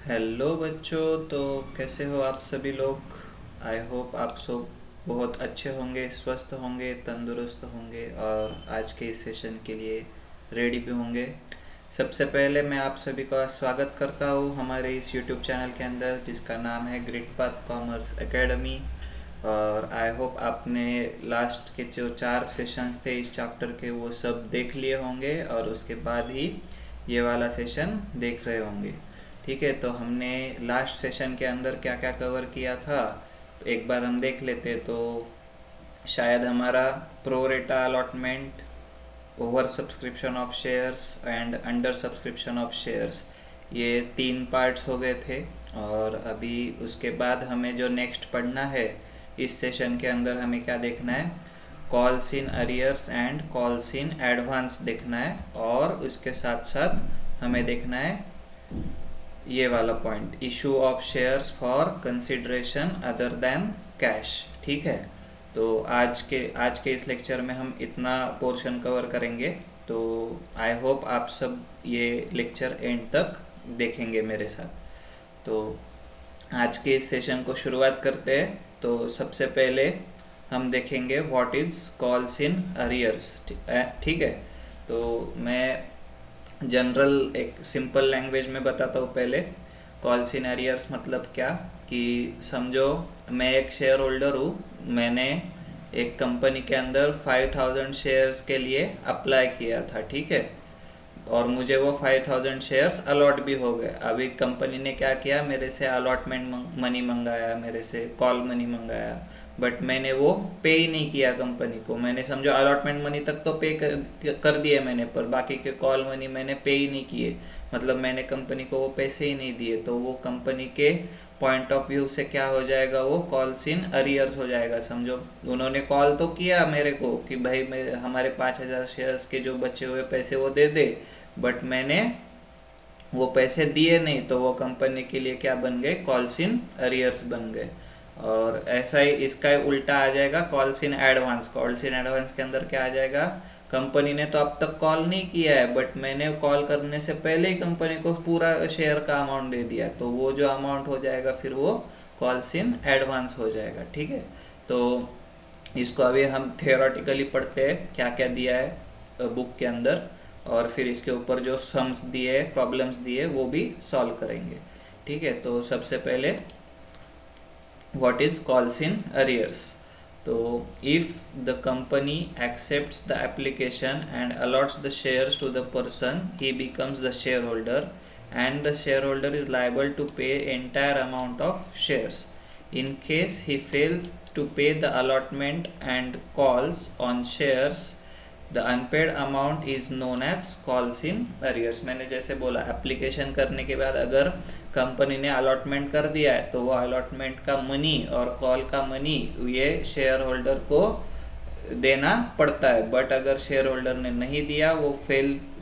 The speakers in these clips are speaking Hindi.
हेलो बच्चों। तो कैसे हो आप सभी लोग। आई होप आप सब बहुत अच्छे होंगे, स्वस्थ होंगे, तंदुरुस्त होंगे और आज के इस सेशन के लिए रेडी भी होंगे। सबसे पहले मैं आप सभी का स्वागत करता हूँ हमारे इस यूट्यूब चैनल के अंदर जिसका नाम है ग्रिड पाथ कॉमर्स एकेडमी। और आई होप आपने लास्ट के जो 4 सेशंस थे इस चैप्टर के वो सब देख लिए होंगे और उसके बाद ही ये वाला सेशन देख रहे होंगे। ठीक है, तो हमने लास्ट सेशन के अंदर क्या क्या कवर किया था तो एक बार हम देख लेते। तो शायद हमारा pro rata allotment, over subscription of shares and under subscription of shares, ये 3 पार्ट्स हो गए थे। और अभी उसके बाद हमें जो नेक्स्ट पढ़ना है इस सेशन के अंदर हमें क्या देखना है, calls in arrears and calls in advance देखना है। और उसके साथ साथ हमें देखना है ये वाला point, issue of shares for consideration other than cash. ठीक है, तो आज के इस लेक्चर में हम इतना पोर्शन कवर करेंगे। तो आई होप आप सब ये लेक्चर एंड तक देखेंगे मेरे साथ। तो आज के इस सेशन को शुरुआत करते हैं। तो सबसे पहले हम देखेंगे what is calls in arrears. ठीक है, तो मैं जनरल एक सिंपल लैंग्वेज में बताता हूँ पहले। कॉल्स इन अरियर्स मतलब क्या, कि समझो मैं एक शेयर होल्डर हूँ, मैंने एक कंपनी के अंदर 5000 शेयर्स के लिए अप्लाई किया था। ठीक है, और मुझे वो 5000 शेयर्स अलॉट भी हो गए। अभी कंपनी ने क्या किया, मेरे से अलॉटमेंट मनी मंगाया, मेरे से कॉल मनी मंगाया, बट मैंने वो पे ही नहीं किया कंपनी को। मैंने समझो अलॉटमेंट मनी तक तो पे कर दिए मैंने, पर बाकी के कॉल मनी मैंने पे ही नहीं किए, मतलब मैंने कंपनी को वो पैसे ही नहीं दिए। तो वो कंपनी के पॉइंट ऑफ व्यू से क्या हो जाएगा, वो कॉल्स इन अरियर्स हो जाएगा। समझो उन्होंने कॉल तो किया मेरे को कि भाई मैं हमारे 5000 शेयर्स के जो बचे हुए पैसे वो दे दे, बट मैंने वो पैसे दिए नहीं, तो वो कंपनी के लिए क्या बन गए, कॉल्स इन अरियर्स बन गए। और ऐसा ही इसका उल्टा आ जाएगा calls in advance. Calls in advance के अंदर क्या आ जाएगा, कंपनी ने तो अब तक कॉल नहीं किया है, बट मैंने कॉल करने से पहले ही कंपनी को पूरा शेयर का अमाउंट दे दिया, तो वो जो अमाउंट हो जाएगा फिर वो कॉल्स इन एडवांस हो जाएगा। ठीक है, तो इसको अभी हम थियोरेटिकली पढ़ते हैं क्या क्या दिया है बुक के अंदर, और फिर इसके ऊपर जो सम्स दिए, प्रॉब्लम्स दिए, वो भी सॉल्व करेंगे। ठीक है, तो सबसे पहले what is calls in arrears. So if the company accepts the application and allots the shares to the person, he becomes the shareholder and the shareholder is liable to pay entire amount of shares. In case he fails to pay the allotment and calls on shares, the unpaid amount is known as calls in arrears. मैंने जैसे बोला एप्लीकेशन करने के बाद अगर कंपनी ने अलॉटमेंट कर दिया है तो वो अलॉटमेंट का मनी और कॉल का मनी ये शेयर होल्डर को देना पड़ता है। बट अगर शेयर होल्डर ने नहीं दिया, वो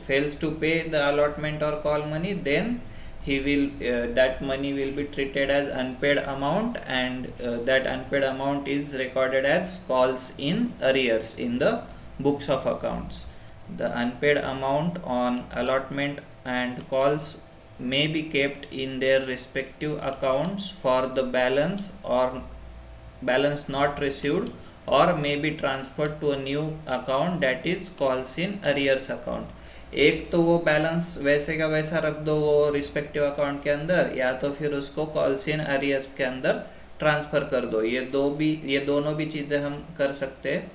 fails to pay the allotment और call money, then he will that money will be treated as unpaid amount, and that unpaid amount is recorded as calls in arrears in the books of accounts. The unpaid amount on allotment and calls may be kept in their respective accounts for the balance or balance not received, or may be transferred to a new account that is calls in arrears account. एक तो वो बैलेंस वैसे का वैसा रख दो वो रिस्पेक्टिव अकाउंट के अंदर, या तो फिर उसको कॉल्स इन अरियर्स के अंदर ट्रांसफ़र कर दो। ये दोनों भी चीज़ें हम कर सकते हैं।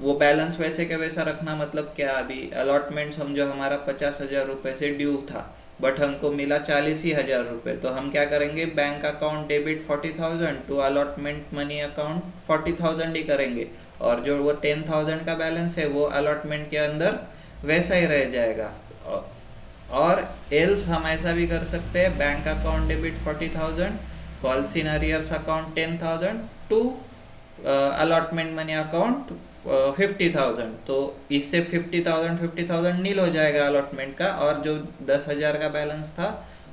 वो बैलेंस वैसे का वैसा रखना मतलब क्या, अभी अलॉटमेंट समझो हमारा 50,000 रुपये से ड्यू था, बट हमको मिला 40,000 रुपये, तो हम क्या करेंगे, bank account debit 40,000 to allotment money account 40,000 ही करेंगे, और जो वो 10,000 का बैलेंस है वो अलॉटमेंट के अंदर वैसा ही रह जाएगा। और एल्स हम ऐसा भी कर सकते हैं, bank account debit 40,000, calls in arrears account 10,000 to allotment money account 50,000। तो इससे 50,000 नील हो जाएगा अलॉटमेंट का, और जो 10,000 का बैलेंस था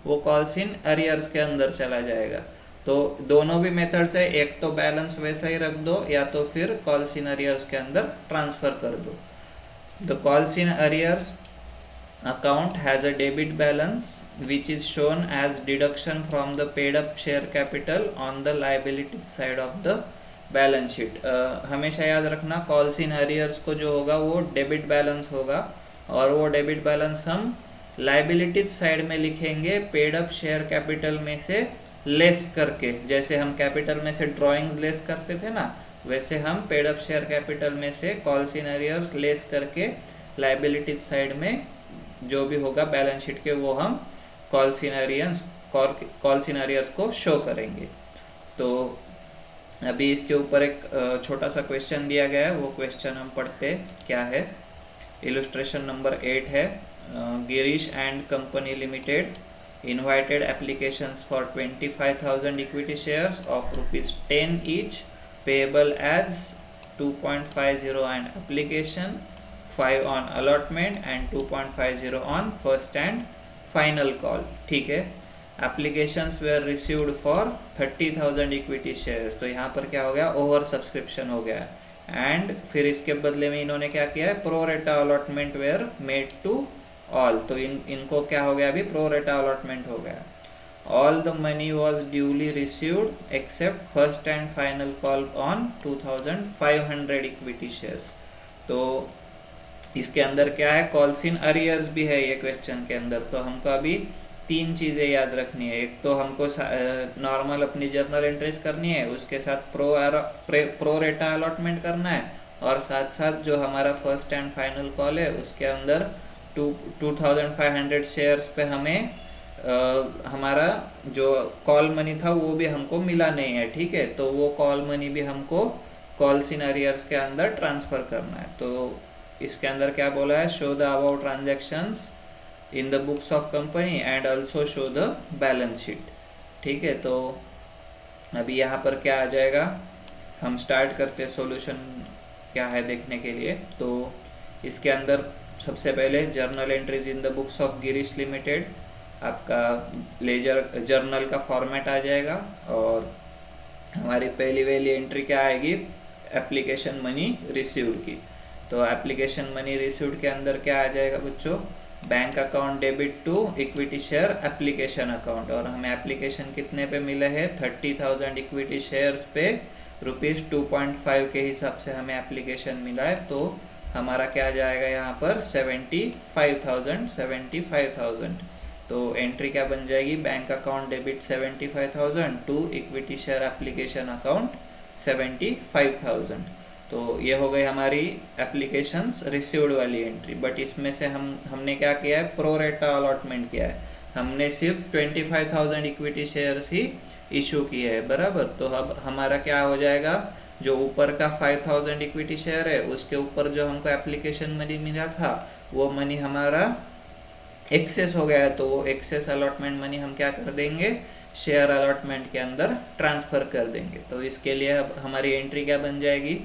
वो कॉल्स इन अरियर्स के अंदर चला जाएगा। तो दोनों भी मेथड्स है, एक तो बैलेंस वैसा ही रख दो, या तो फिर कॉल्स इन अरियर्स के अंदर ट्रांसफ़र कर दो। The calls in arrears account has a debit balance which is shown as deduction from the paid up share capital on the liability side of the balance sheet. हमेशा याद रखना कॉल्स इन अरियर्स को जो होगा वो डेबिट बैलेंस होगा, और वो डेबिट बैलेंस हम लाइबिलिटीज साइड में लिखेंगे पेड अप शेयर कैपिटल में से लेस करके। जैसे हम कैपिटल में से ड्राइंग्स लेस करते थे ना, वैसे हम पेड अप शेयर कैपिटल में से कॉल्स इन अरियर्स लेस करके लाइबिलिटीज साइड में जो भी होगा बैलेंस शीट के वो हम कॉल्स इन अरियर्स को शो करेंगे। तो अभी इसके ऊपर एक छोटा सा क्वेश्चन दिया गया है, वो क्वेश्चन हम पढ़ते क्या है। इलस्ट्रेशन नंबर 8 है, Girish and company limited invited applications for 25,000 equity shares of ₹10 each payable as 2.50 on application, 5 on allotment and 2.50 on first and final call। ठीक है, applications were received for 30,000 equity shares। तो यहाँ पर क्या हो गया, ओवर सब्सक्रिप्शन हो गया, एंड फिर इसके बदले में इन्होंने क्या किया है, pro rata allotment were made to all. तो इनको क्या हो गया, अभी प्रो रेटा अलॉटमेंट हो गया। All the money was duly received accept first and final call on 2,500 equity shares. तो इसके अंदर क्या है, कॉल्स इन अरियर्स भी है ये क्वेश्चन के अंदर। तो हमको अभी 3 चीज़ें याद रखनी है। एक तो हमको नॉर्मल अपनी जर्नल एंट्रीज करनी है, उसके साथ प्रो रेटा अलॉटमेंट करना है, और साथ साथ जो हमारा फर्स्ट एंड फाइनल कॉल है उसके अंदर 2,500 शेयर्स पे हमें हमारा जो कॉल मनी था वो भी हमको मिला नहीं है। ठीक है, तो वो कॉल मनी भी हमको कॉल्स इन अरियर्स के अंदर ट्रांसफ़र करना है। तो इसके अंदर क्या बोला है, show the about transactions in the books of company and also show the balance sheet. ठीक है, तो अभी यहाँ पर क्या आ जाएगा, हम स्टार्ट करते सॉल्यूशन क्या है देखने के लिए। तो इसके अंदर सबसे पहले journal entries in the books of Girish limited, आपका लेजर जर्नल का फॉर्मेट आ जाएगा, और हमारी पहली एंट्री क्या आएगी, एप्लीकेशन मनी रिसीव्ड की। तो एप्लीकेशन मनी रिसीव्ड के अंदर क्या आ जाएगा बच्चों, bank account debit to equity share application account, और हमें एप्लीकेशन कितने पे मिले हैं, 30,000 इक्विटी शेयर्स पे ₹2.5 के हिसाब से हमें एप्लीकेशन मिला है। तो हमारा क्या जाएगा यहाँ पर 75,000। तो एंट्री क्या बन जाएगी, bank account debit 75,000 to equity share application account 75,000। तो ये हो गई हमारी एप्लीकेशंस रिसीव्ड वाली एंट्री। बट इसमें से हमने क्या किया है, प्रो रेटा अलॉटमेंट किया है, हमने सिर्फ 25,000 इक्विटी शेयर्स ही इशू किए हैं, बराबर। तो अब हमारा क्या हो जाएगा, जो ऊपर का 5,000 इक्विटी शेयर है उसके ऊपर जो हमको एप्लीकेशन मनी मिला था वो मनी हमारा एक्सेस हो गया है। तो वो एक्सेस अलॉटमेंट मनी हम क्या कर देंगे, शेयर अलॉटमेंट के अंदर ट्रांसफ़र कर देंगे। तो इसके लिए अब हमारी एंट्री क्या बन जाएगी,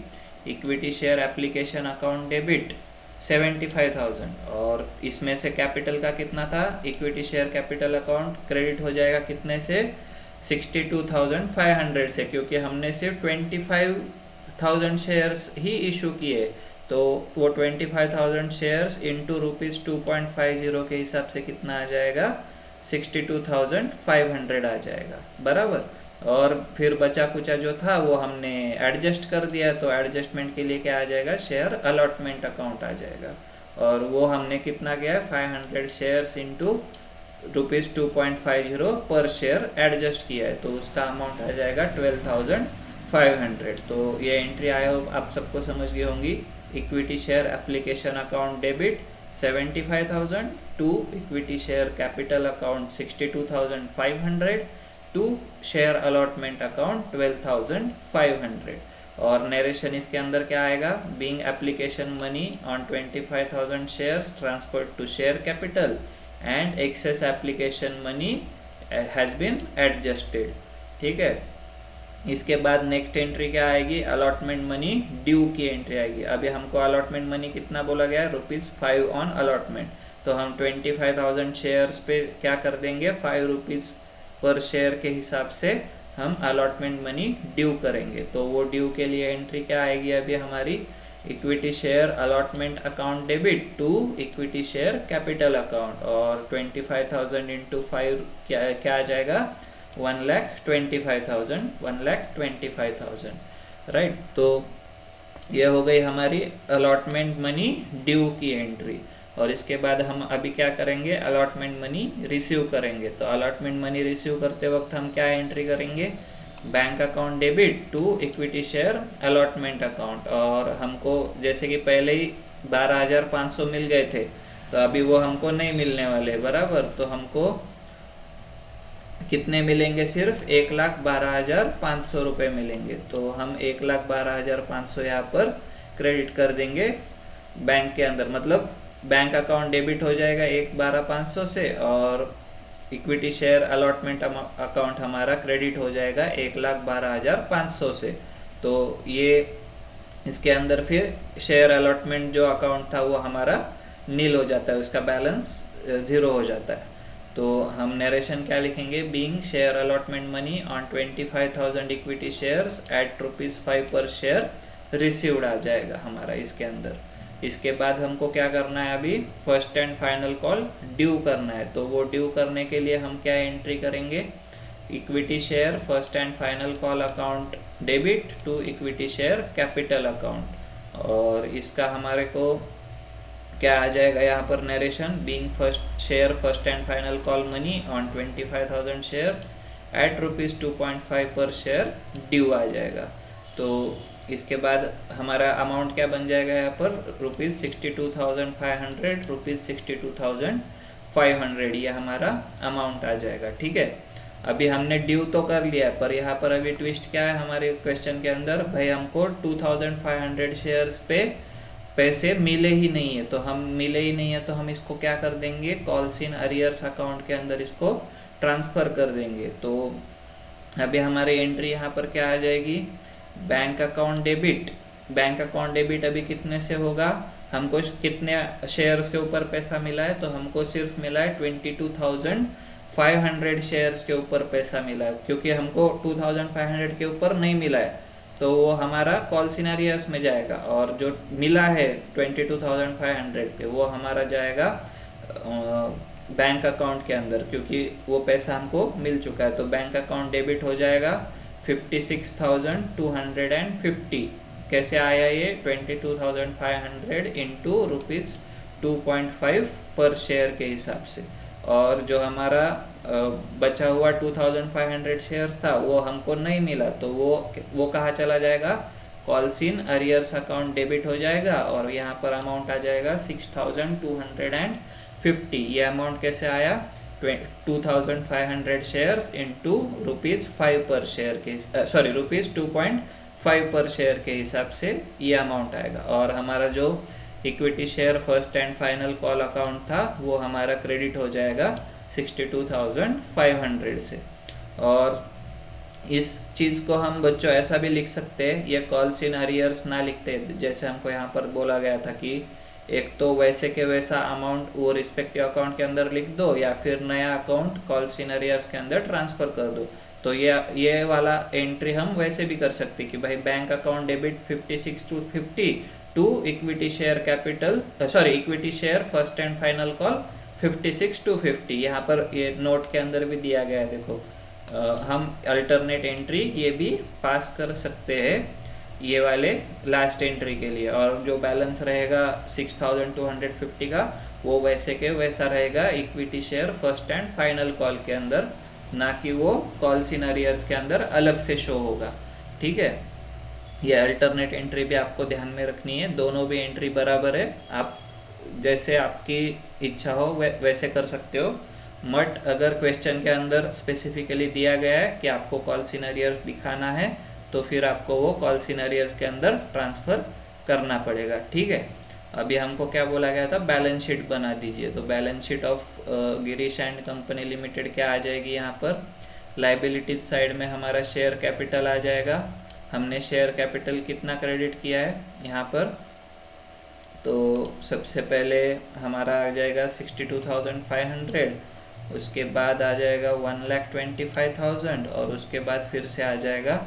equity share application account debit 75,000, और इसमें से कैपिटल का कितना था, equity share capital account credit हो जाएगा कितने से, 62,500 से, क्योंकि हमने सिर्फ 25,000 शेयर्स ही इशू किए। तो वो 25,000 शेयर्स इंटू ₹2.50 के हिसाब से कितना आ जाएगा, 62,500 आ जाएगा, बराबर। और फिर बचा कुचा जो था वो हमने एडजस्ट कर दिया, तो एडजस्टमेंट के लिए क्या आ जाएगा, शेयर अलॉटमेंट अकाउंट आ जाएगा, और वो हमने कितना किया, 500 शेयर्स इंटू ₹2.50 पर शेयर एडजस्ट किया है, तो उसका अमाउंट आ जाएगा 12,500। तो ये एंट्री आए हो आप सबको समझ गई होंगी। Equity share application account debit 75,000 to equity share capital account 62,500 to share allotment account 12,500। और नरेशन इसके अंदर क्या आएगा, being application money on 25,000 shares transferred to share capital and excess application money has been adjusted. ठीक है, इसके बाद नेक्स्ट एंट्री क्या आएगी, अलॉटमेंट मनी ड्यू की एंट्री आएगी। अभी हमको अलॉटमेंट मनी कितना बोला गया है, ₹5 ऑन अलॉटमेंट। तो हम 25,000 शेयर्स पे क्या कर देंगे, ₹5 पर शेयर के हिसाब से हम अलॉटमेंट मनी ड्यू करेंगे। तो वो ड्यू के लिए एंट्री क्या आएगी, अभी हमारी equity share allotment account debit to equity share capital account, और 25,000 इंटू 5 क्या क्या आ जाएगा, 1,25,000, 1,25,000, राइट। तो ये हो गई हमारी अलॉटमेंट मनी ड्यू की एंट्री। और इसके बाद हम अभी क्या करेंगे, अलॉटमेंट मनी रिसीव करेंगे। तो अलॉटमेंट मनी रिसीव करते वक्त हम क्या एंट्री करेंगे, bank account debit to equity share allotment account. और हमको जैसे कि पहले ही 12,500 मिल गए थे, तो अभी वो हमको नहीं मिलने वाले, बराबर। तो हमको कितने मिलेंगे, सिर्फ 1,12,500 रुपये मिलेंगे। तो हम 1,12,500 यहाँ पर क्रेडिट कर देंगे बैंक के अंदर, मतलब बैंक अकाउंट डेबिट हो जाएगा 1,12,500 से, और इक्विटी शेयर अलॉटमेंट अकाउंट हमारा क्रेडिट हो जाएगा 1,12,500 से। तो ये इसके अंदर फिर शेयर अलॉटमेंट जो अकाउंट था वो हमारा नील हो जाता है, उसका बैलेंस 0 हो जाता है। तो हम नरेशन क्या लिखेंगे, being share allotment money on 25,000 equity shares at ₹5 per share received आ जाएगा हमारा इसके अंदर। इसके बाद हमको क्या करना है, अभी first and final call due करना है। तो वो ड्यू करने के लिए हम क्या एंट्री करेंगे, equity share first and final call account debit to equity share capital account. और इसका हमारे को क्या आ जाएगा यहाँ पर narration, being first share first and final call money on 25,000 share at ₹2.5 per share due आ जाएगा। तो इसके बाद हमारा अमाउंट क्या बन जाएगा यहाँ पर, ₹62,500, ₹62,500, ये हमारा अमाउंट आ जाएगा, ठीक है। अभी हमने ड्यू तो कर लिया है, पर यहाँ पर अभी ट्विस्ट क्या है हमारे क्वेश्चन के अंदर, भाई हमको 2,500 शेयर्स पे पैसे मिले ही नहीं है। तो हम मिले ही नहीं है तो हम इसको क्या कर देंगे, कॉल्स इन अरियर्स अकाउंट के अंदर इसको ट्रांसफ़र कर देंगे। तो अभी हमारी एंट्री यहाँ पर क्या आ जाएगी, bank account debit. Bank account debit अभी कितने से होगा, हमको कितने शेयर्स के ऊपर पैसा मिला है, तो हमको सिर्फ मिला है 22,500 शेयर्स के ऊपर पैसा मिला है, क्योंकि हमको 2,500 के ऊपर नहीं मिला है। तो वो हमारा कॉल सिनारियस में जाएगा, और जो मिला है 22,500 पे वो हमारा जाएगा बैंक अकाउंट के अंदर, क्योंकि वो पैसा हमको मिल चुका है। तो बैंक अकाउंट डेबिट हो जाएगा 56,250। कैसे आया ये, 22,500 इंटू ₹2.5 पर शेयर के हिसाब से। और जो हमारा बचा हुआ 2,500 शेयर्स था वो हमको नहीं मिला, तो वो कहाँ चला जाएगा, calls in arrears account debit हो जाएगा। और यहाँ पर अमाउंट आ जाएगा 6,250। ये अमाउंट कैसे आया, 2,500 शेयर्स इंटू ₹5 पर शेयर के, सॉरी ₹2.5 पर शेयर के हिसाब से ये अमाउंट आएगा। और हमारा जो equity share first and final call account था वो हमारा क्रेडिट हो जाएगा 62,500 से। और इस चीज़ को हम बच्चों ऐसा भी लिख सकते हैं, ये कॉल्स इन अरियर्स ना लिखते, जैसे हमको यहाँ पर बोला गया था कि एक तो वैसे के वैसा अमाउंट वो रिस्पेक्टिव अकाउंट के अंदर लिख दो, या फिर नया अकाउंट कॉल्स इन अरियर्स के अंदर ट्रांसफ़र कर दो। तो ये वाला एंट्री हम वैसे भी कर सकते कि भाई bank account debit 56,250 to equity share capital, sorry equity share first and final call 56,250। यहाँ पर ये नोट के अंदर भी दिया गया है, देखो हम अल्टरनेट एंट्री ये भी पास कर सकते हैं ये वाले लास्ट एंट्री के लिए। और जो बैलेंस रहेगा 6,250 का वो वैसे के वैसा रहेगा equity share first and final call के अंदर, ना कि वो कॉल्स इन अरियर्स के अंदर अलग से शो होगा, ठीक है। ये अल्टरनेट एंट्री भी आपको ध्यान में रखनी है, दोनों भी एंट्री बराबर है, आप जैसे आपकी इच्छा हो वैसे कर सकते हो। बट अगर क्वेश्चन के अंदर स्पेसिफिकली दिया गया है कि आपको कॉल्स इन अरियर्स दिखाना है तो फिर आपको वो कॉल्स इन अरियर्स के अंदर ट्रांसफ़र करना पड़ेगा, ठीक है। अभी हमको क्या बोला गया था, बैलेंस शीट बना दीजिए। तो balance sheet of Girish and company limited क्या आ जाएगी, यहाँ पर लाइबिलिटीज साइड में हमारा शेयर कैपिटल आ जाएगा। हमने शेयर कैपिटल कितना क्रेडिट किया है यहाँ पर, तो सबसे पहले हमारा आ जाएगा 62,500, उसके बाद आ जाएगा 1,25,000 और उसके बाद फिर से आ जाएगा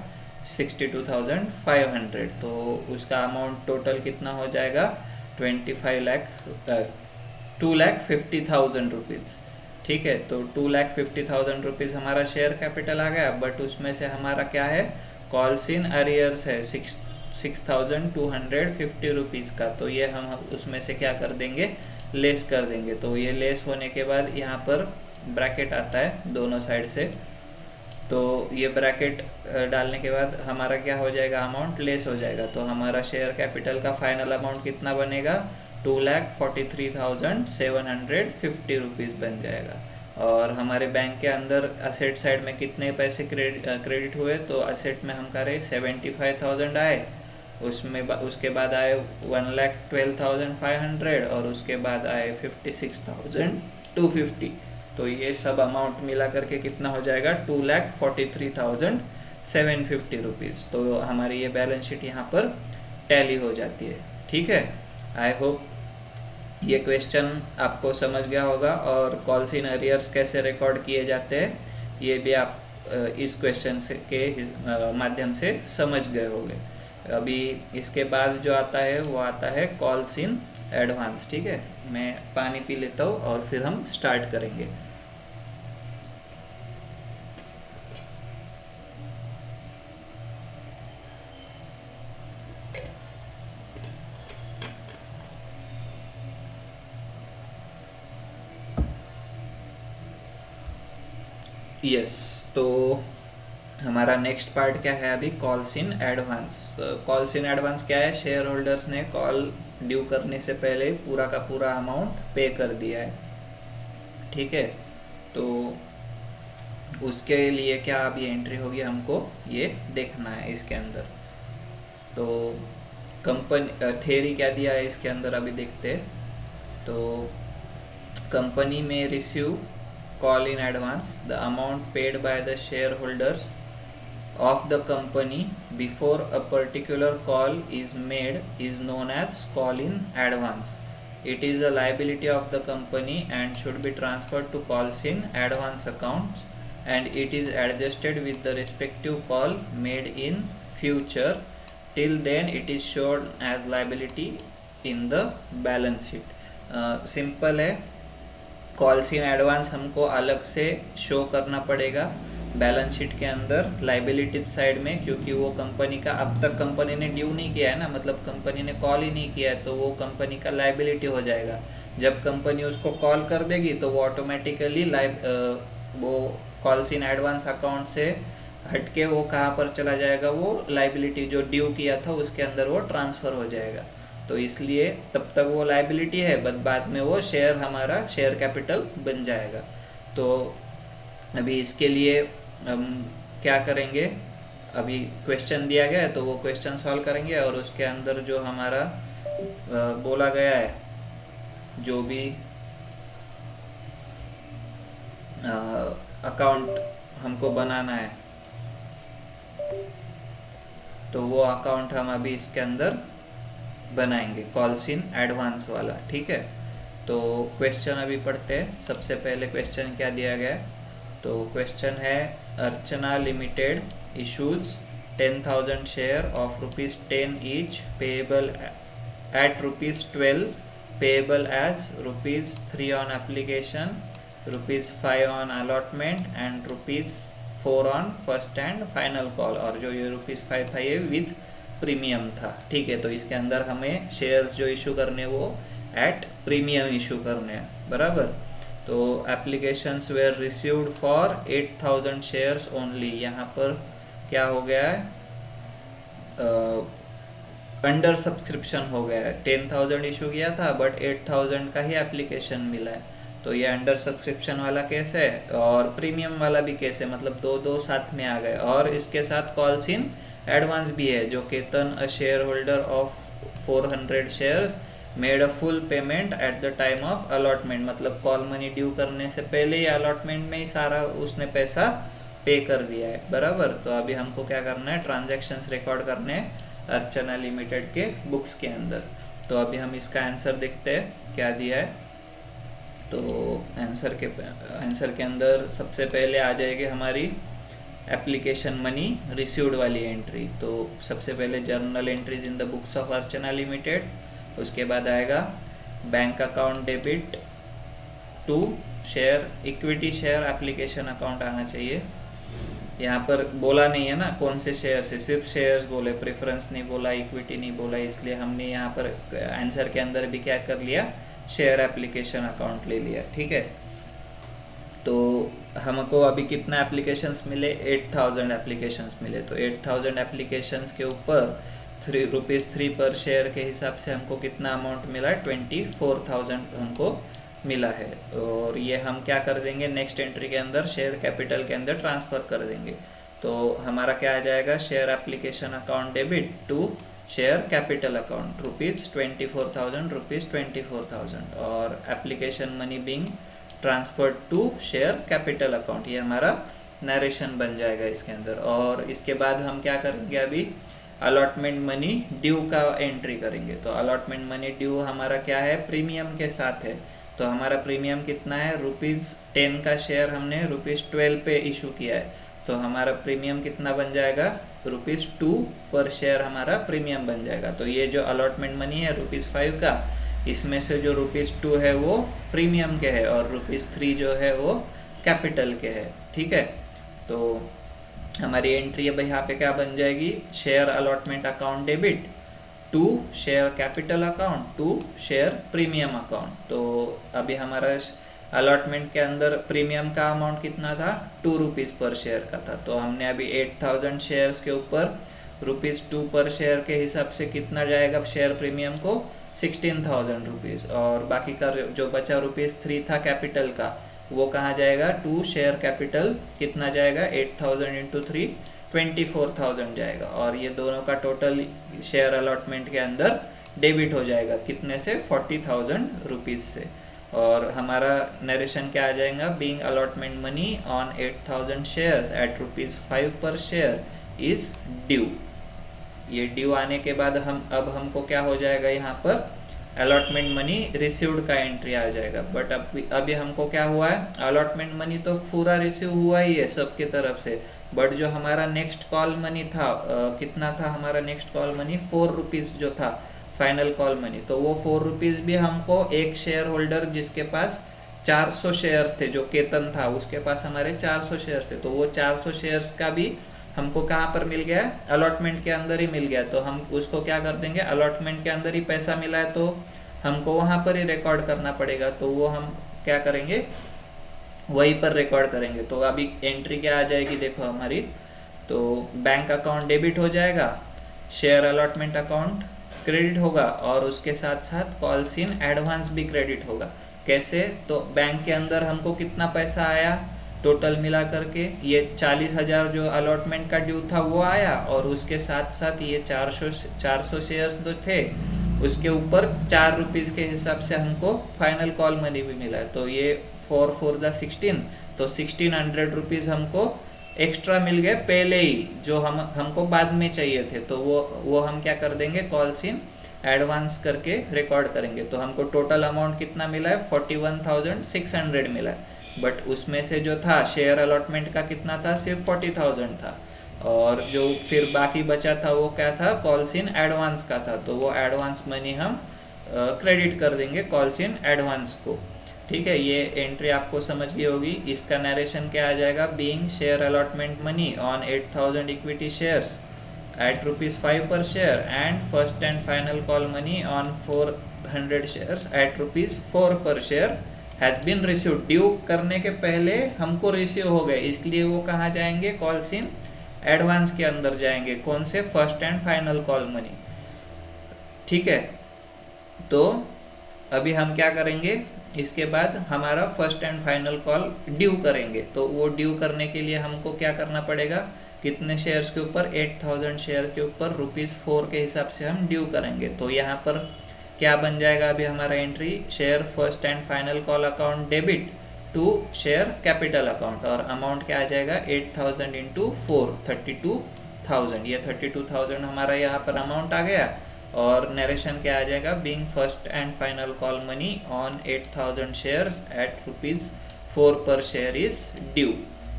62,500, तो उसका अमाउंट टोटल कितना हो जाएगा 2,50,000 रुपीज़। ठीक है, तो 2,50,000 रुपीज़ हमारा शेयर कैपिटल आ गया, बट उसमें से हमारा क्या है, कॉल्स इन अरियर्स है 6,250 रुपीज़ का। तो ये हम उसमें से क्या कर देंगे, लेस कर देंगे। तो ये लेस होने के बाद यहाँ पर ब्रैकेट आता है दोनों साइड से, तो ये ब्रैकेट डालने के बाद हमारा क्या हो जाएगा, अमाउंट लेस हो जाएगा। तो हमारा शेयर कैपिटल का फाइनल अमाउंट कितना बनेगा, 2,43,750 रुपीज़ बन जाएगा। और हमारे बैंक के अंदर असेट साइड में कितने पैसे क्रेडिट हुए, तो असेट में हम करें 75,000 आए, उसमें उसके बाद आए 1,12,500 और उसके बाद आए 56,250। तो ये सब अमाउंट मिला करके कितना हो जाएगा, 2,43,750 रुपीज़। तो हमारी ये बैलेंस शीट यहाँ पर टैली हो जाती है। ठीक है, आई होप ये क्वेश्चन आपको समझ गया होगा, और कॉल्स इन अरियर्स कैसे रिकॉर्ड किए जाते हैं ये भी आप इस क्वेश्चन से के माध्यम से समझ गए होंगे। अभी इसके बाद जो आता है वो आता है कॉल्स इन एडवांस। ठीक है, मैं पानी पी लेता हूँ और फिर हम स्टार्ट करेंगे। यस, तो हमारा नेक्स्ट पार्ट क्या है अभी, calls in advance. Calls in advance क्या है, शेयर होल्डर्स ने कॉल ड्यू करने से पहले पूरा का पूरा अमाउंट पे कर दिया है। ठीक है, तो उसके लिए क्या अभी एंट्री होगी, हमको ये देखना है इसके अंदर। तो कंपनी थ्योरी क्या दिया है इसके अंदर अभी देखते हैं। तो कंपनी में receive call in advance the amount paid by the shareholders of the company before a particular call is made is known as call in advance. It is a liability of the company and should be transferred to calls in advance accounts, and it is adjusted with the respective call made in future. Till then it is shown as liability in the balance sheet. Simple है, कॉल्स इन एडवांस हमको अलग से शो करना पड़ेगा बैलेंस शीट के अंदर लाइबिलिटीज साइड में, क्योंकि वो कंपनी का अब तक कंपनी ने ड्यू नहीं किया है ना, मतलब कंपनी ने कॉल ही नहीं किया है, तो वो कंपनी का लाइबिलिटी हो जाएगा। जब कंपनी उसको कॉल कर देगी तो वो ऑटोमेटिकली वो कॉल्स इन एडवांस अकाउंट से हटके वो कहाँ पर चला जाएगा, वो लाइबिलिटी जो ड्यू किया था उसके अंदर वो ट्रांसफ़र हो जाएगा। तो इसलिए तब तक वो लाइबिलिटी है, बट बाद में वो शेयर हमारा शेयर कैपिटल बन जाएगा। तो अभी इसके लिए हम क्या करेंगे, अभी क्वेश्चन दिया गया है तो वो क्वेश्चन सॉल्व करेंगे, और उसके अंदर जो हमारा बोला गया है, जो भी अकाउंट हमको बनाना है, तो वो अकाउंट हम अभी इसके अंदर बनाएंगे, कॉल्स इन एडवांस वाला। ठीक है, तो क्वेश्चन अभी पढ़ते हैं। सबसे पहले क्वेश्चन क्या दिया गया है, तो क्वेश्चन है Archana limited issues 10,000 share of ₹10 each payable at ₹12 payable as ₹3 on application, ₹5 on allotment and ₹4 on first and final call. और जो ये ₹5 था ये विद प्रीमियम था। ठीक है, तो इसके अंदर हमें शेयर्स जो इशू करने वो एट प्रीमियम इशू करने हैं, बराबर। तो applications were received for 8,000 shares only. यहाँ पर क्या हो गया है, अंडर सब्सक्रिप्शन हो गया है। 10,000 इशू किया था बट 8,000 का ही एप्लीकेशन मिला है, तो ये अंडर सब्सक्रिप्शन वाला केस है, और प्रीमियम वाला भी केस है, मतलब दो साथ में आ गए। और इसके साथ कॉल्स इन एडवांस भी है, जो Ketan a share holder of 400 shares made a full payment at the time of allotment, मतलब कॉल मनी ड्यू करने से पहले ही अलॉटमेंट में ही सारा उसने पैसा पे कर दिया है, बराबर। तो अभी हमको क्या करना है, ट्रांजैक्शंस रिकॉर्ड करने हैं अर्चना लिमिटेड के बुक्स के अंदर। तो अभी हम इसका आंसर देखते हैं क्या दिया है। तो आंसर के अंदर सबसे पहले आ जाएगी हमारी एप्लीकेशन मनी रिसीव्ड वाली एंट्री। तो सबसे पहले journal entries in the books of Archana limited, उसके बाद आएगा bank account debit to share equity share application account आना चाहिए। यहाँ पर बोला नहीं है ना कौन से शेयर से, सिर्फ शेयर्स बोले, प्रेफरेंस नहीं बोला, इक्विटी नहीं बोला, इसलिए हमने यहाँ पर आंसर के अंदर भी क्या कर लिया, शेयर एप्लीकेशन अकाउंट ले लिया। ठीक है, तो हमको अभी कितना एप्लीकेशंस मिले, 8000 एप्लीकेशंस मिले। तो 8000 एप्लीकेशंस के ऊपर ₹3 पर शेयर के हिसाब से हमको कितना अमाउंट मिला, 24,000 हमको मिला है। और ये हम क्या कर देंगे, नेक्स्ट एंट्री के अंदर शेयर कैपिटल के अंदर ट्रांसफ़र कर देंगे। तो हमारा क्या आ जाएगा, share application account debit to share capital account ₹24,000 ₹24,000 और application money being transferred to share capital account. ये हमारा नरेशन बन जाएगा इसके अंदर। और इसके बाद हम क्या करेंगे, अभी अलॉटमेंट मनी ड्यू का एंट्री करेंगे। तो अलॉटमेंट मनी ड्यू हमारा क्या है, प्रीमियम के साथ है। तो हमारा प्रीमियम कितना है, ₹10 का शेयर हमने ₹12 पे इशू किया है। तो हमारा प्रीमियम कितना बन जाएगा, ₹2 पर शेयर हमारा प्रीमियम बन जाएगा। तो ये जो अलॉटमेंट मनी है ₹5 का, इसमें से जो ₹2 है वो प्रीमियम के है और ₹3 जो है वो कैपिटल के है। ठीक है, तो हमारी एंट्री अब यहाँ पे क्या बन जाएगी, share allotment account debit to share capital account to share premium account. तो अभी हमारा अलॉटमेंट के अंदर प्रीमियम का अमाउंट कितना था, ₹2 पर शेयर का था। तो हमने अभी 8000 शेयर्स के ऊपर ₹2 पर शेयर के हिसाब से कितना जाएगा शेयर प्रीमियम को, 16,000 रुपीज़। और बाकी का जो बचा ₹3 था कैपिटल का, वो कहाँ जाएगा, टू शेयर कैपिटल कितना जाएगा, 8000 इंटू 3 24,000 जाएगा। और ये दोनों का टोटल शेयर अलॉटमेंट के अंदर डेबिट हो जाएगा, कितने से, 40,000 रुपीज़ से। और हमारा नरेशन क्या आ जाएगा, being allotment money on 8000 shares at ₹5 per share is due. ये ड्यू आने के बाद अब हमको क्या हो जाएगा, यहाँ पर अलॉटमेंट मनी रिसीव्ड का एंट्री आ जाएगा। बट अभी हमको क्या हुआ है, अलॉटमेंट मनी तो पूरा रिसीव हुआ ही है सबके तरफ से, बट जो हमारा नेक्स्ट कॉल मनी था कितना था, हमारा नेक्स्ट कॉल मनी ₹4 जो था फाइनल कॉल मनी, तो वो ₹4 भी हमको एक शेयर होल्डर जिसके पास 400 शेयर्स थे, जो केतन था उसके पास हमारे 400 शेयर्स थे, तो वो 400 शेयर्स का भी हमको कहाँ पर मिल गया, अलॉटमेंट के अंदर ही मिल गया। तो हम उसको क्या कर देंगे, अलॉटमेंट के अंदर ही पैसा मिला है तो हमको वहाँ पर ही रिकॉर्ड करना पड़ेगा। तो वो हम क्या करेंगे, वहीं पर रिकॉर्ड करेंगे। तो अभी एंट्री क्या आ जाएगी, देखो हमारी, तो बैंक अकाउंट डेबिट हो जाएगा, शेयर अलॉटमेंट अकाउंट क्रेडिट होगा और उसके साथ साथ कॉल्स इन एडवांस भी क्रेडिट होगा। कैसे, तो बैंक के अंदर हमको कितना पैसा आया टोटल मिला करके, ये 40,000 जो अलॉटमेंट का ड्यू था वो आया, और उसके साथ साथ ये 400 शेयर्स जो थे उसके ऊपर ₹4 के हिसाब से हमको फाइनल कॉल मनी भी मिला है। तो ये 4 4 16, तो 1600 हमको एक्स्ट्रा मिल गए पहले ही, जो हमको बाद में चाहिए थे। तो वो हम क्या कर देंगे, कॉल्स इन एडवांस करके रिकॉर्ड करेंगे। तो हमको टोटल अमाउंट कितना मिला है, 41,600 मिला है। बट उसमें से जो था शेयर अलॉटमेंट का कितना था, सिर्फ 40,000 था, और जो फिर बाकी बचा था वो क्या था, कॉल्स इन एडवांस का था। तो वो एडवांस मनी हम क्रेडिट कर देंगे कॉल्स इन एडवांस को। ठीक है, ये एंट्री आपको समझ गई होगी। इसका नरेशन क्या आ जाएगा, being share allotment money on 8000 equity shares at ₹5 per share and first and final call money on 400 shares at ₹4 per share has been receive. Due करने के पहले हमको रिसीव हो गए, इसलिए वो कहाँ जाएंगे, कॉल्स इन एडवांस के अंदर जाएंगे। कौन से, first and final call money. ठीक है, तो अभी हम क्या करेंगे, इसके बाद हमारा first and final call due करेंगे। तो वो ड्यू करने के लिए हमको क्या करना पड़ेगा, कितने शेयर्स के ऊपर, 8000 शेयर के ऊपर ₹4 के हिसाब से हम ड्यू करेंगे। तो यहाँ पर क्या बन जाएगा अभी हमारा entry, share first and final call account debit to share capital account, और अमाउंट क्या आ जाएगा, 8000 इंटू 4 32,000। ये 32,000 हमारा यहाँ पर अमाउंट आ गया। और नरेशन क्या आ जाएगा, being first and final call money on 8000 shares at ₹4 per share is due.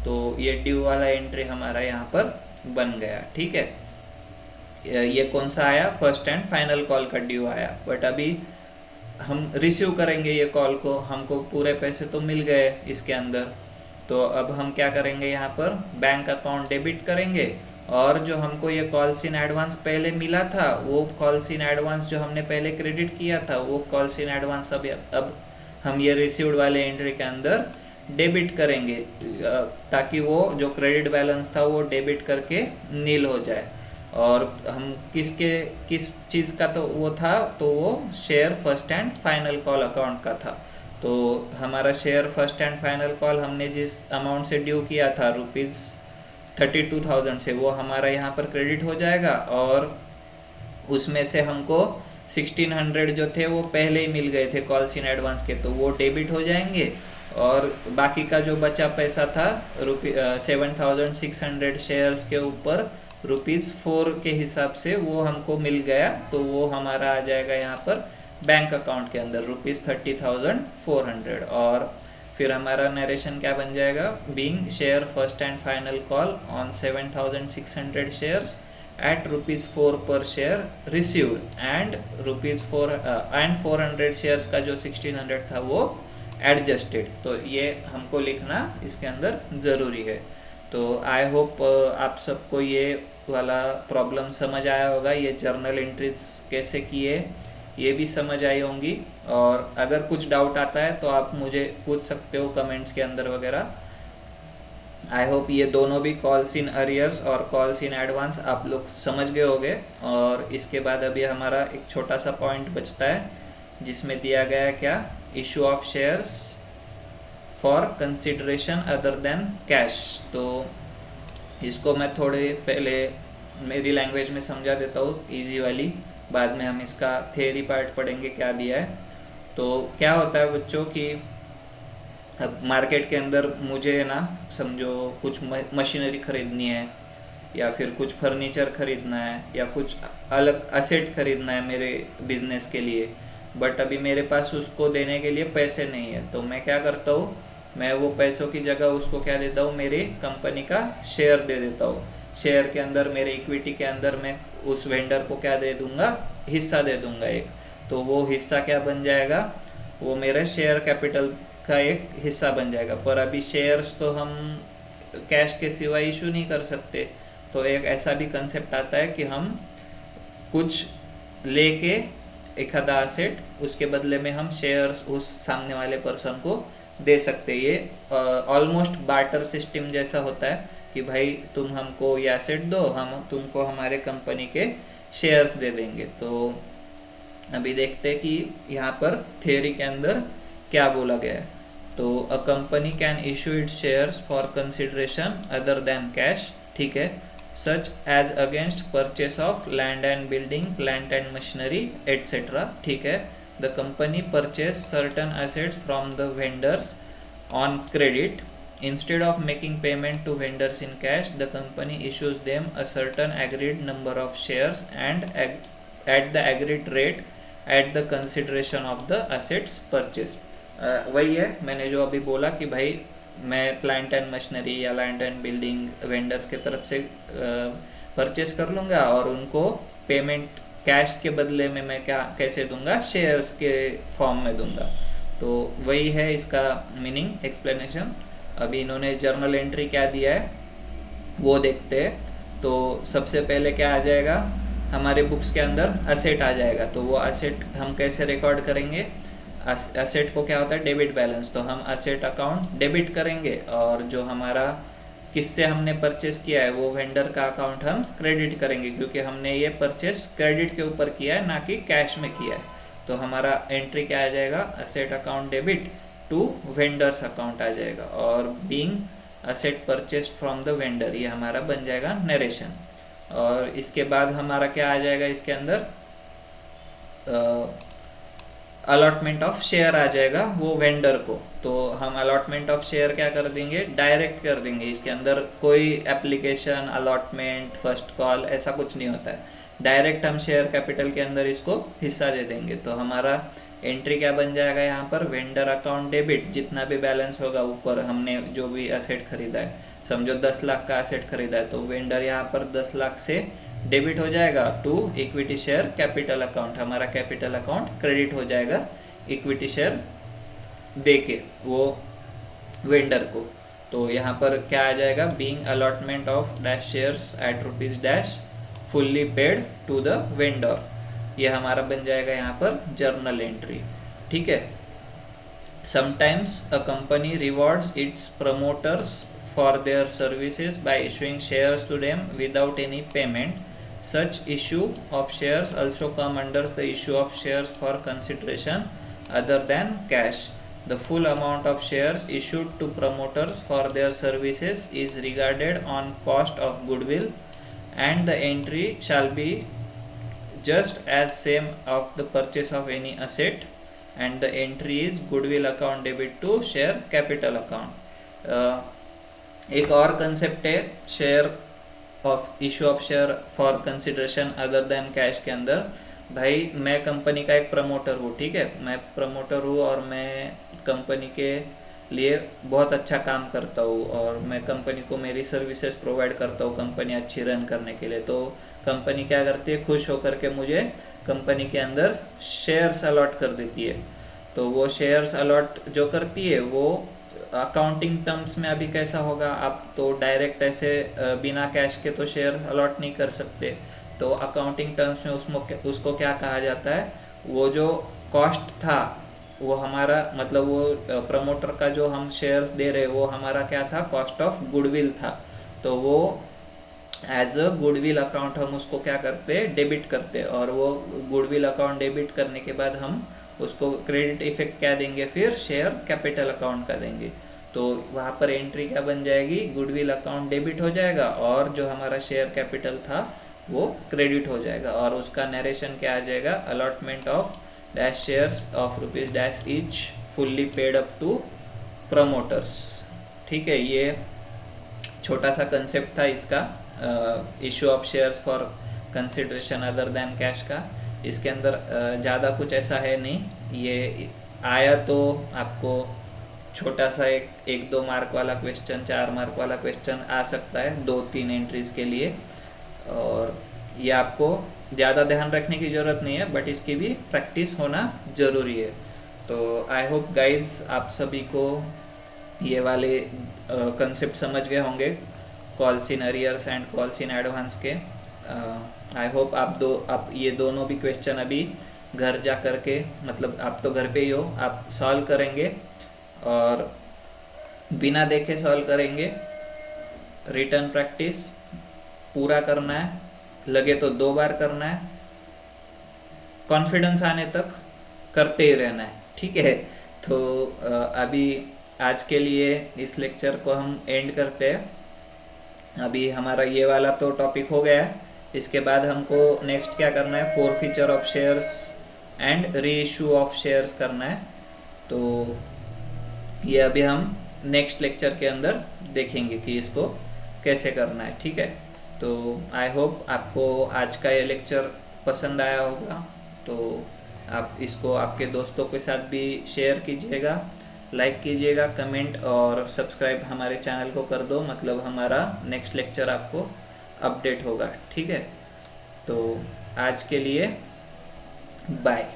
तो ये ड्यू वाला एंट्री हमारा यहाँ पर बन गया। ठीक है, ये कौन सा आया, फर्स्ट एंड फाइनल कॉल का ड्यू आया। बट अभी हम रिसीव करेंगे ये कॉल को, हमको पूरे पैसे तो मिल गए इसके अंदर। तो अब हम क्या करेंगे, यहाँ पर बैंक अकाउंट डेबिट करेंगे, और जो हमको ये कॉल्स इन एडवांस पहले मिला था, वो कॉल्स इन एडवांस जो हमने पहले क्रेडिट किया था, वो कॉल्स इन एडवांस अब हम ये रिसीव्ड वाले एंट्री के अंदर डेबिट करेंगे, ताकि वो जो क्रेडिट बैलेंस था वो डेबिट करके नील हो जाए। और हम किस चीज़ का तो वो था, तो वो share first and final call account का था। तो हमारा share first and final call हमने जिस अमाउंट से ड्यू किया था ₹32,000 से, वो हमारा यहाँ पर क्रेडिट हो जाएगा, और उसमें से हमको 1600 जो थे वो पहले ही मिल गए थे कॉल्स इन एडवांस के, तो वो डेबिट हो जाएंगे। और बाकी का जो बचा पैसा था 7,600 शेयर्स के ऊपर ₹4 के हिसाब से वो हमको मिल गया, तो वो हमारा आ जाएगा यहाँ पर बैंक अकाउंट के अंदर ₹30,400। और फिर हमारा नरेशन क्या बन जाएगा, being share first and final call on 7,600 shares at ₹4 per share received and ₹4 and 400 shares का जो 1600 था वो एडजस्टेड। तो ये हमको लिखना इसके अंदर ज़रूरी है। तो आई होप आप सबको ये वाला प्रॉब्लम समझ आया होगा, ये जर्नल एंट्रीज कैसे किए ये भी समझ आई होंगी। और अगर कुछ डाउट आता है तो आप मुझे पूछ सकते हो कमेंट्स के अंदर वगैरह। आई होप ये दोनों भी कॉल्स इन अरियर्स और कॉल्स इन एडवांस आप लोग समझ गए होंगे। और इसके बाद अभी हमारा एक छोटा सा पॉइंट बचता है जिसमें दिया गया है क्या, issue of shares for consideration other than cash. तो इसको मैं थोड़े पहले मेरी लैंग्वेज में समझा देता हूँ इजी वाली, बाद में हम इसका थ्योरी पार्ट पढ़ेंगे क्या दिया है। तो क्या होता है बच्चों कि अब मार्केट के अंदर मुझे ना समझो कुछ मशीनरी खरीदनी है, या फिर कुछ फर्नीचर खरीदना है, या कुछ अलग असेट खरीदना है मेरे बिजनेस के लिए, बट अभी मेरे पास उसको देने के लिए पैसे नहीं है। तो मैं क्या करता हूँ, मैं वो पैसों की जगह उसको क्या देता हूँ, मेरी कंपनी का शेयर दे देता हूँ। शेयर के अंदर मेरे इक्विटी के अंदर मैं उस वेंडर को क्या दे दूंगा, हिस्सा दे दूंगा एक। तो वो हिस्सा क्या बन जाएगा, वो मेरे शेयर कैपिटल का एक हिस्सा बन जाएगा। पर अभी शेयर्स तो हम कैश के सिवा इशू नहीं कर सकते, तो एक ऐसा भी कंसेप्ट आता है कि हम कुछ लेके एक आधा एसेट, उसके बदले में हम शेयर्स उस सामने वाले पर्सन को दे सकते। ये ऑलमोस्ट बार्टर सिस्टम जैसा होता है कि भाई तुम हमको ये एसेट दो, हम तुमको हमारे कंपनी के शेयर्स दे देंगे। तो अभी देखते हैं कि यहाँ पर थियरी के अंदर क्या बोला गया है। तो a company can issue its shares for consideration other than cash, ठीक है, such as against purchase of land and building, plant and machinery et cetera, ठीक है। The company purchase certain assets from the vendors on credit, instead of making payment to vendors in cash, the company issues them a certain agreed number of shares and at the agreed rate at the consideration of the assets purchase। वही है मैंने जो अभी बोला कि भाई मैं प्लांट एंड मशीनरी या लैंड एंड बिल्डिंग वेंडर्स के तरफ से परचेस कर लूँगा, और उनको पेमेंट कैश के बदले में मैं कैसे दूंगा, शेयर्स के फॉर्म में दूंगा। तो वही है इसका मीनिंग, एक्सप्लेनेशन। अभी इन्होंने जर्नल एंट्री क्या दिया है वो देखते हैं। तो सबसे पहले क्या आ जाएगा, हमारे बुक्स के अंदर असेट आ जाएगा। तो वो असेट हम कैसे रिकॉर्ड करेंगे, असेट को क्या होता है, डेबिट बैलेंस। तो हम असेट अकाउंट डेबिट करेंगे, और जो हमारा किससे हमने परचेस किया है वो वेंडर का अकाउंट हम क्रेडिट करेंगे, क्योंकि हमने ये परचेस क्रेडिट के ऊपर किया है ना कि कैश में किया है। तो हमारा एंट्री क्या आ जाएगा, asset account debit to vendors account आ जाएगा, और being asset purchased from the vendor, ये हमारा बन जाएगा नरेशन। और इसके बाद हमारा क्या आ जाएगा, इसके अंदर अलॉटमेंट ऑफ शेयर आ जाएगा वो वेंडर को। तो हम अलॉटमेंट ऑफ शेयर क्या कर देंगे, डायरेक्ट कर देंगे। इसके अंदर कोई एप्लीकेशन, अलॉटमेंट, फर्स्ट कॉल ऐसा कुछ नहीं होता है, डायरेक्ट हम शेयर कैपिटल के अंदर इसको हिस्सा दे देंगे। तो हमारा एंट्री क्या बन जाएगा यहाँ पर, वेंडर अकाउंट डेबिट, जितना भी बैलेंस होगा ऊपर हमने जो भी एसेट खरीदा है, समझो 10 लाख का एसेट खरीदा है, तो वेंडर यहाँ पर 10 लाख से डेबिट हो जाएगा to equity share capital account, हमारा कैपिटल अकाउंट क्रेडिट हो जाएगा इक्विटी शेयर दे के वो वेंडर को। तो यहाँ पर क्या आ जाएगा, being allotment of dash shares at rupees dash fully paid to the vendor, ये हमारा बन जाएगा यहाँ पर जर्नल एंट्री। ठीक है। Sometimes a company rewards its promoters for their services by issuing shares to them without any payment, such issue of shares also come under the issue of shares for consideration other than cash. The full amount of shares issued to promoters for their services is regarded on cost of goodwill, and the entry shall be just as same of the purchase of any asset, and the entry is goodwill account debit to share capital account. एक और कंसेप्ट है share of issue of share for consideration other than cash के अंदर। भाई मैं कंपनी का एक प्रमोटर हूँ, ठीक है, मैं प्रमोटर हूँ और मैं कंपनी के लिए बहुत अच्छा काम करता हूँ और मैं कंपनी को मेरी सर्विसेज प्रोवाइड करता हूँ कंपनी अच्छी रन करने के लिए। तो कंपनी क्या करती है, खुश होकर के मुझे कंपनी के अंदर शेयर्स अलॉट कर देती है। तो वो शेयर्स अलॉट जो करती है वो अकाउंटिंग टर्म्स में अभी कैसा होगा, आप तो डायरेक्ट ऐसे बिना कैश के तो शेयर अलॉट नहीं कर सकते, तो अकाउंटिंग टर्म्स में उसको क्या कहा जाता है, वो जो कॉस्ट था वो हमारा मतलब वो प्रमोटर का जो हम शेयर्स दे रहे वो हमारा क्या था, कॉस्ट ऑफ गुडविल था। तो वो एज अ गुडविल अकाउंट हम उसको क्या करते, डेबिट करते, और वो गुडविल अकाउंट डेबिट करने के बाद हम उसको क्रेडिट इफेक्ट क्या देंगे, फिर शेयर कैपिटल अकाउंट का देंगे। तो वहाँ पर एंट्री क्या बन जाएगी, गुडविल अकाउंट डेबिट हो जाएगा और जो हमारा शेयर कैपिटल था वो क्रेडिट हो जाएगा, और उसका नरेशन क्या आ जाएगा, allotment of dash shares of rupees dash each fully paid up to promoters. ठीक है, ये छोटा सा कंसेप्ट था इसका, issue of shares for consideration other than cash का। इसके अंदर ज़्यादा कुछ ऐसा है नहीं, ये आया तो आपको छोटा सा एक 2 मार्क वाला क्वेश्चन, 4 मार्क वाला क्वेश्चन आ सकता है 2-3 एंट्रीज़ के लिए, और ये आपको ज़्यादा ध्यान रखने की ज़रूरत नहीं है, बट इसकी भी प्रैक्टिस होना ज़रूरी है। तो आई होप गाइड्स आप सभी को ये वाले कंसेप्ट समझ गए होंगे, calls in arrears and calls in advance के। आई होप आप ये दोनों भी क्वेश्चन अभी घर जा कर के, मतलब आप तो घर पे ही हो, आप सॉल्व करेंगे और बिना देखे सॉल्व करेंगे। रिटर्न प्रैक्टिस पूरा करना है, लगे तो 2 बार करना है, कॉन्फिडेंस आने तक करते ही रहना है। ठीक है, तो अभी आज के लिए इस लेक्चर को हम एंड करते हैं। अभी हमारा ये वाला तो टॉपिक हो गया है, इसके बाद हमको नेक्स्ट क्या करना है, forfeiture of shares and re issue of shares करना है। तो ये अभी हम नेक्स्ट लेक्चर के अंदर देखेंगे कि इसको कैसे करना है। ठीक है, तो आई होप आपको आज का ये लेक्चर पसंद आया होगा, तो आप इसको आपके दोस्तों के साथ भी शेयर कीजिएगा, लाइक कीजिएगा, कमेंट और सब्सक्राइब हमारे चैनल को कर दो, मतलब हमारा नेक्स्ट लेक्चर आपको अपडेट होगा। ठीक है, तो आज के लिए बाय।